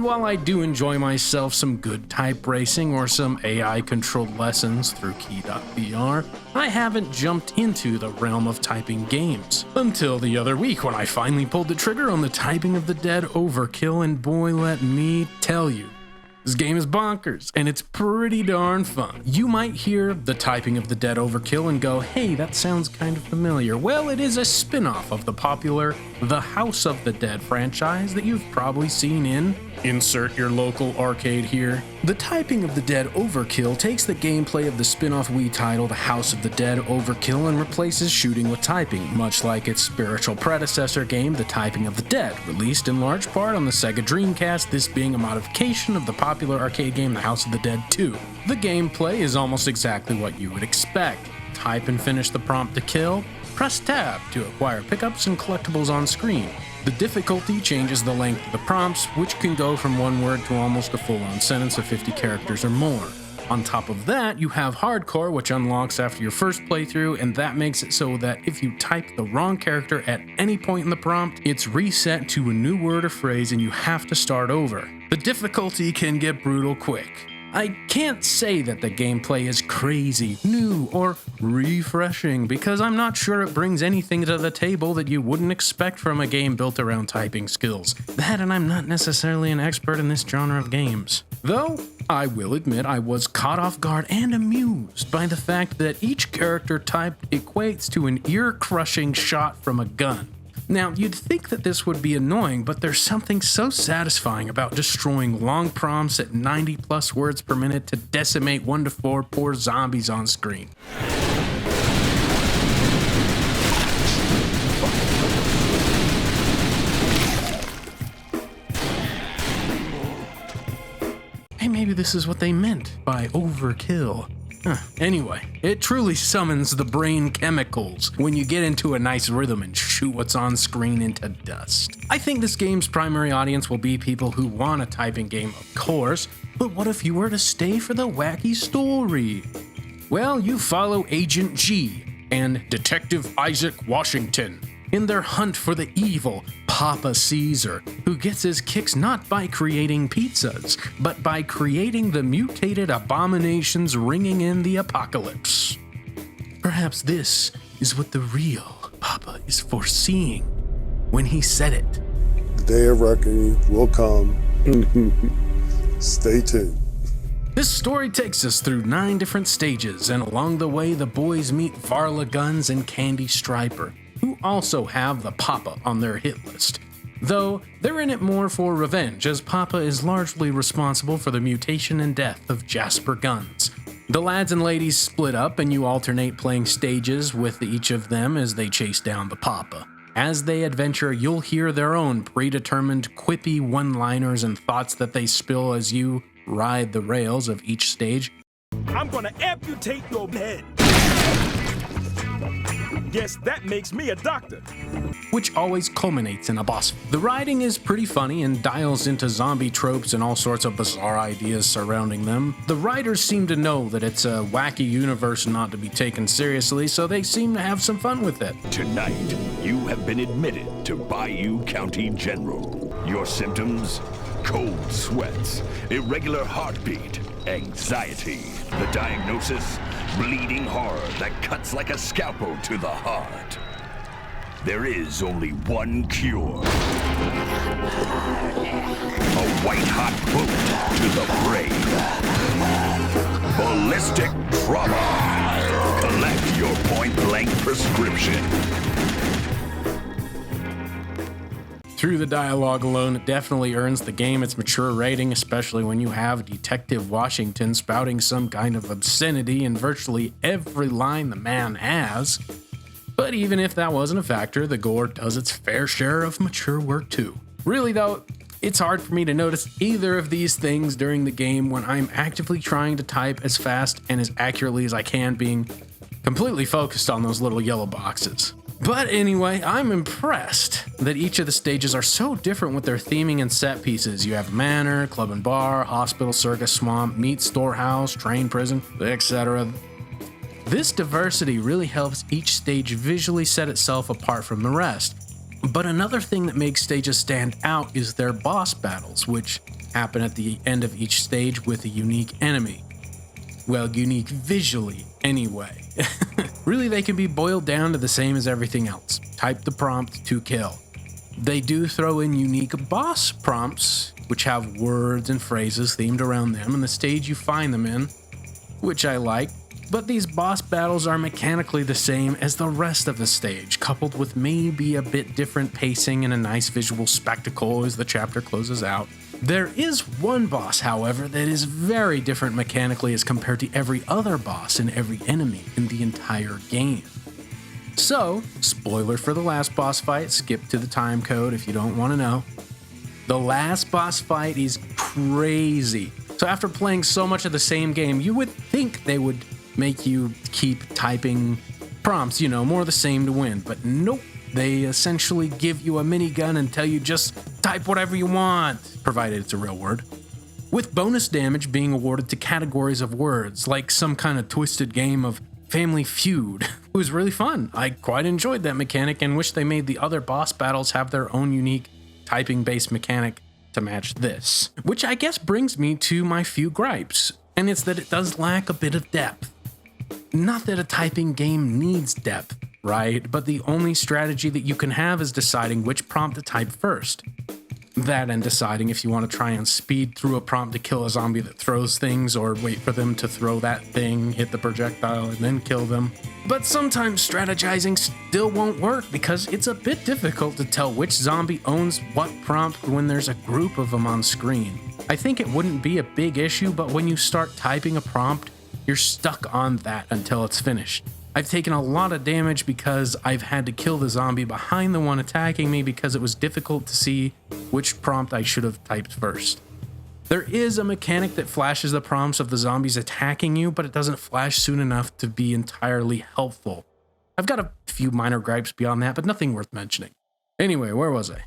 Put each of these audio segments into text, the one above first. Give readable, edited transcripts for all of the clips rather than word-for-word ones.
while I do enjoy myself some good type racing or some AI-controlled lessons through Key.VR, I haven't jumped into the realm of typing games. Until the other week when I finally pulled the trigger on the Typing of the Dead Overkill, and boy, let me tell you, this game is bonkers, and it's pretty darn fun. You might hear the Typing of the Dead Overkill and go, hey, that sounds kind of familiar. Well, it is a spin-off of the popular The House of the Dead franchise that you've probably seen in insert your local arcade here. The Typing of the Dead Overkill takes the gameplay of the spin-off Wii title The House of the Dead Overkill and replaces shooting with typing, much like its spiritual predecessor game, The Typing of the Dead, released in large part on the SEGA Dreamcast, this being a modification of the popular arcade game The House of the Dead 2. The gameplay is almost exactly what you would expect. Type and finish the prompt to kill, press tab to acquire pickups and collectibles on screen. The difficulty changes the length of the prompts, which can go from one word to almost a full-on sentence of 50 characters or more. On top of that, you have Hardcore, which unlocks after your first playthrough, and that makes it so that if you type the wrong character at any point in the prompt, it's reset to a new word or phrase and you have to start over. The difficulty can get brutal quick. I can't say that the gameplay is crazy, new, or refreshing, because I'm not sure it brings anything to the table that you wouldn't expect from a game built around typing skills. That, and I'm not necessarily an expert in this genre of games. Though, I will admit I was caught off guard and amused by the fact that each character typed equates to an ear-crushing shot from a gun. Now, you'd think that this would be annoying, but there's something so satisfying about destroying long prompts at 90 plus words per minute to decimate 1 to 4 poor zombies on screen. Hey, maybe this is what they meant by overkill. Anyway, it truly summons the brain chemicals when you get into a nice rhythm and shoot what's on screen into dust. I think this game's primary audience will be people who want a typing game, of course, but what if you were to stay for the wacky story? Well, you follow Agent G and Detective Isaac Washington in their hunt for the evil Papa Caesar, who gets his kicks not by creating pizzas, but by creating the mutated abominations ringing in the apocalypse. Perhaps this is what the real Papa is foreseeing when he said it. The day of reckoning will come. Stay tuned. This story takes us through 9 different stages, and along the way the boys meet Varla Guns and Candy Striper, who also have the Papa on their hit list. Though, they're in it more for revenge, as Papa is largely responsible for the mutation and death of Jasper Guns. The lads and ladies split up, and you alternate playing stages with each of them as they chase down the Papa. As they adventure, you'll hear their own predetermined quippy one-liners and thoughts that they spill as you ride the rails of each stage. I'm gonna amputate your head. Guess that makes me a doctor. Which always culminates in a boss. The writing is pretty funny and dials into zombie tropes and all sorts of bizarre ideas surrounding them. The writers seem to know that it's a wacky universe not to be taken seriously, so they seem to have some fun with it. Tonight, you have been admitted to Bayou County General. Your symptoms? Cold sweats, irregular heartbeat, anxiety. The diagnosis? Bleeding horror that cuts like a scalpel to the heart. There is only one cure. A white-hot boot to the brain. Ballistic trauma. Collect your point-blank prescription. Through the dialogue alone, it definitely earns the game its mature rating, especially when you have Detective Washington spouting some kind of obscenity in virtually every line the man has. But even if that wasn't a factor, the gore does its fair share of mature work too. Really though, it's hard for me to notice either of these things during the game when I'm actively trying to type as fast and as accurately as I can, being completely focused on those little yellow boxes. But anyway, I'm impressed that each of the stages are so different with their theming and set pieces. You have manor, club and bar, hospital, circus, swamp, meat, storehouse, train, prison, etc. This diversity really helps each stage visually set itself apart from the rest. But another thing that makes stages stand out is their boss battles, which happen at the end of each stage with a unique enemy. Well, unique visually, anyway. Really, they can be boiled down to the same as everything else. Type the prompt to kill. They do throw in unique boss prompts, which have words and phrases themed around them and the stage you find them in, which I like. But these boss battles are mechanically the same as the rest of the stage, coupled with maybe a bit different pacing and a nice visual spectacle as the chapter closes out. There is one boss, however, that is very different mechanically as compared to every other boss and every enemy in the entire game. So, spoiler for the last boss fight, skip to the time code if you don't want to know. The last boss fight is crazy. So after playing so much of the same game, you would think they would make you keep typing prompts, more of the same to win. But nope, they essentially give you a minigun and tell you just type whatever you want, provided it's a real word. With bonus damage being awarded to categories of words, like some kind of twisted game of Family Feud. It was really fun. I quite enjoyed that mechanic and wish they made the other boss battles have their own unique typing-based mechanic to match this. Which I guess brings me to my few gripes, and it's that it does lack a bit of depth. Not that a typing game needs depth, right? But the only strategy that you can have is deciding which prompt to type first. That and deciding if you want to try and speed through a prompt to kill a zombie that throws things, or wait for them to throw that thing, hit the projectile, and then kill them. But sometimes strategizing still won't work because it's a bit difficult to tell which zombie owns what prompt when there's a group of them on screen. I think it wouldn't be a big issue, but when you start typing a prompt, you're stuck on that until it's finished. I've taken a lot of damage because I've had to kill the zombie behind the one attacking me because it was difficult to see which prompt I should have typed first. There is a mechanic that flashes the prompts of the zombies attacking you, but it doesn't flash soon enough to be entirely helpful. I've got a few minor gripes beyond that, but nothing worth mentioning. Anyway, where was I?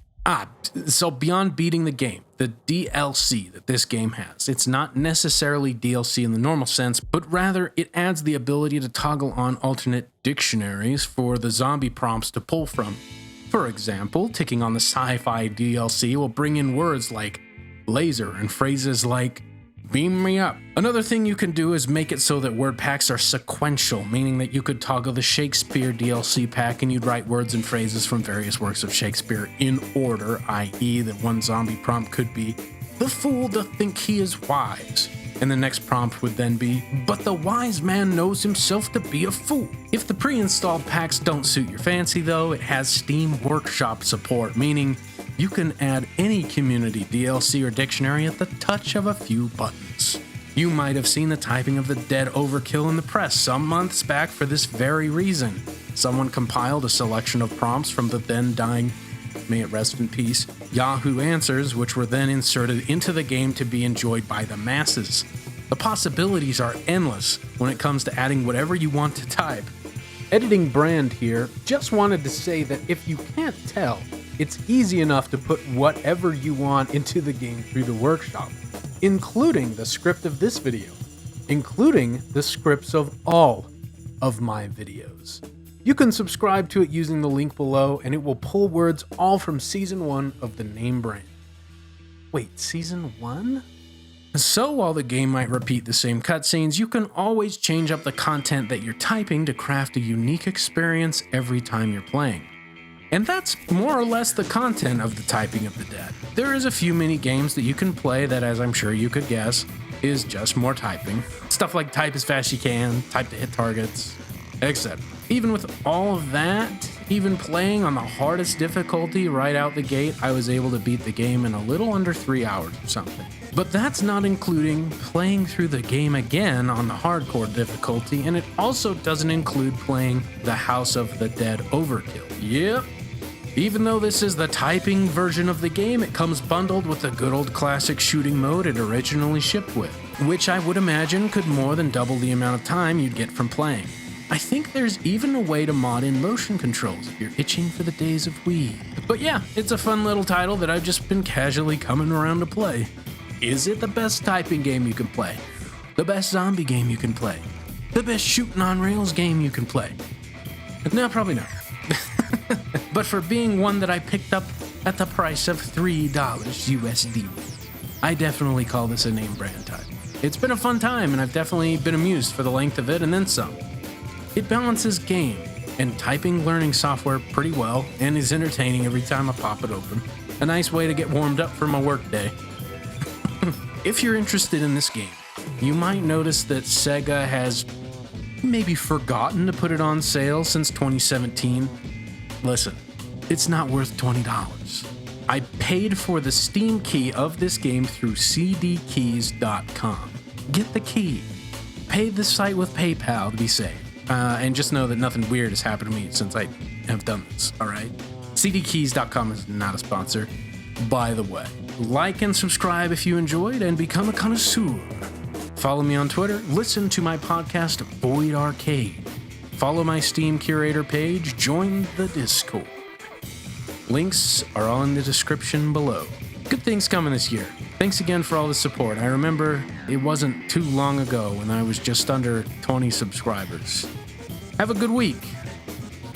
So beyond beating the game, the DLC that this game has, it's not necessarily DLC in the normal sense, but rather it adds the ability to toggle on alternate dictionaries for the zombie prompts to pull from. For example, ticking on the sci-fi DLC will bring in words like laser and phrases like beam me up. Another thing you can do is make it so that word packs are sequential, meaning that you could toggle the Shakespeare DLC pack and you'd write words and phrases from various works of Shakespeare in order, i.e. that one zombie prompt could be, the fool doth think he is wise. And the next prompt would then be, but the wise man knows himself to be a fool. If the pre-installed packs don't suit your fancy though, it has Steam Workshop support, meaning you can add any community DLC or dictionary at the touch of a few buttons. You might have seen the typing of the dead Overkill in the press some months back for this very reason. Someone compiled a selection of prompts from the then dying, may it rest in peace, Yahoo Answers, which were then inserted into the game to be enjoyed by the masses. The possibilities are endless when it comes to adding whatever you want to type. Editing Brand here just wanted to say that if you can't tell, it's easy enough to put whatever you want into the game through the workshop, including the script of this video, including the scripts of all of my videos. You can subscribe to it using the link below, and it will pull words all from Season 1 of TheNameBrand. Wait, Season 1? So while the game might repeat the same cutscenes, you can always change up the content that you're typing to craft a unique experience every time you're playing. And that's more or less the content of the typing of the dead. There is a few mini games that you can play that, as I'm sure you could guess, is just more typing. Stuff like type as fast as you can, type to hit targets, etc. Even with all of that, even playing on the hardest difficulty right out the gate, I was able to beat the game in a little under 3 hours or something. But that's not including playing through the game again on the hardcore difficulty, and it also doesn't include playing the House of the Dead Overkill. Yep. Even though this is the typing version of the game, it comes bundled with the good old classic shooting mode it originally shipped with, which I would imagine could more than double the amount of time you'd get from playing. I think there's even a way to mod in motion controls if you're itching for the days of Wii. But yeah, it's a fun little title that I've just been casually coming around to play. Is it the best typing game you can play? The best zombie game you can play? The best shooting on rails game you can play? No, probably not. but for being one that I picked up at the price of $3 USD. I definitely call this a name brand title. It's been a fun time, and I've definitely been amused for the length of it and then some. It balances game and typing learning software pretty well, and is entertaining every time I pop it open. A nice way to get warmed up for my workday. If you're interested in this game, you might notice that SEGA has maybe forgotten to put it on sale since 2017. Listen, it's not worth $20. I paid for the Steam key of this game through cdkeys.com. Get the key. Pay the site with PayPal to be safe. And just know that nothing weird has happened to me since I have done this, alright? cdkeys.com is not a sponsor, by the way. Like and subscribe if you enjoyed, and become a connoisseur. Follow me on Twitter, listen to my podcast, Void Arcade. Follow my Steam Curator page, join the Discord. Links are all in the description below. Good things coming this year. Thanks again for all the support. I remember it wasn't too long ago when I was just under 20 subscribers. Have a good week.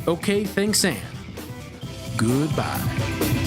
Okay, thanks and goodbye.